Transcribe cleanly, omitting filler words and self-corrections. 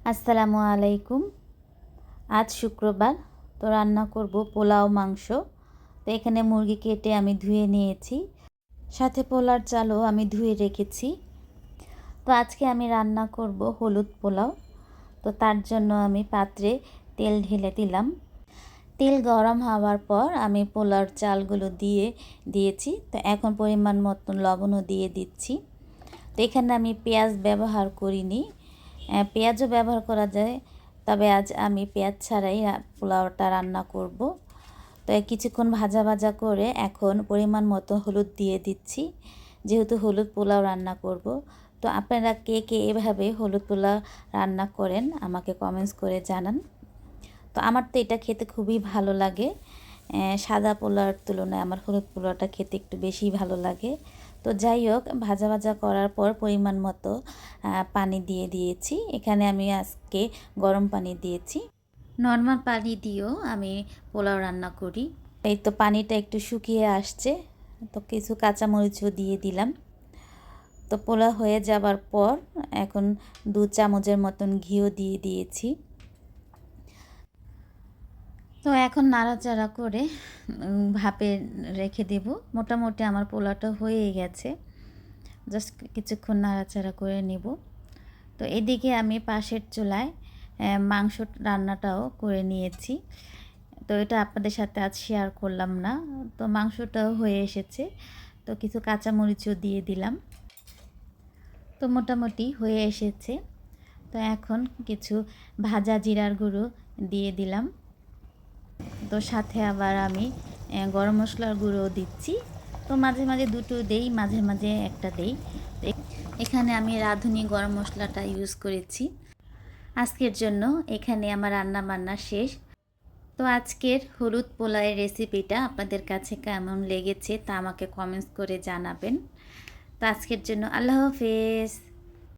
আসসালামু আলাইকুম। আজ শুক্রবার, তো রান্না করব পোলাও মাংস। তো এখানে মুরগি কেটে আমি ধুয়ে নিয়েছি, সাথে পোলার চালও আমি ধুয়ে রেখেছি। তো আজকে আমি রান্না করব হলুদ পোলাও। তো তার জন্য আমি পাত্রে তেল ঢেলে দিলাম। তেল গরম হওয়ার পর আমি পোলার চালগুলো দিয়েছি। তো এখন পরিমাণ মতন লবণও দিয়ে দিচ্ছি। তো এখানে আমি পেঁয়াজ ব্যবহার করিনি, পেঁয়াজও ব্যবহার করা যায়, তবে আজ আমি পেঁয়াজ ছাড়াই পোলাওটা রান্না করব। তো কিছুক্ষণ ভাজা ভাজা করে এখন পরিমাণ মতো হলুদ দিয়ে দিচ্ছি, যেহেতু হলুদ পোলাও রান্না করব। তো আপনারা কে কে এভাবে হলুদ পোলাও রান্না করেন আমাকে কমেন্টস করে জানান। তো আমার তো এটা খেতে খুবই ভালো লাগে, সাদা পোলাওর তুলনায় আমার হলুদ পোলাওটা খেতে একটু বেশি ভালো লাগে। তো যাই হোক, ভাজা ভাজা করার পর পরিমাণ মতো পানি দিয়ে দিয়েছি। এখানে আমি আজকে গরম পানি দিয়েছি, নর্মাল পানি দিয়েও আমি পোলাও রান্না করি। এই তো পানিটা একটু শুকিয়ে আসছে, তো কিছু কাঁচামরিচও দিয়ে দিলাম। তো পোলাও হয়ে যাবার পর এখন 2 চামচের মতন ঘিও দিয়ে দিয়েছি। তো এখন নাড়াচাড়া করে ভাপে রেখে দেব। মোটামুটি আমার পোলাওটা হয়ে গেছে, জাস্ট কিছুক্ষণ নাড়াচাড়া করে নেব। তো এদিকে আমি পাশের চুলায় মাংস রান্নাটাও করে নিয়েছি। তো এটা আপনাদের সাথে আজ শেয়ার করলাম না। তো মাংসটাও হয়ে এসেছে, তো কিছু কাঁচামরিচও দিয়ে দিলাম। তো মোটামুটি হয়ে এসেছে। তো এখন কিছু ভাজা জিরার গুঁড়ো দিয়ে দিলাম। তো সাথে আবার আমি গরম মশলার গুঁড়ো দিচ্ছি। তো মাঝে মাঝে দুটো দেই, মাঝে মাঝে একটা দেই। এখানে আমি রাঁধুনি গরম মশলাটা ইউজ করেছি। আজকের জন্য এখানে আমার রান্না বান্না শেষ। তো আজকের হলুদ পোলাওয়ের রেসিপিটা আপনাদের কাছে কেমন লেগেছে তা আমাকে কমেন্টস করে জানাবেন। তো আজকের জন্য আল্লাহ হাফেজ।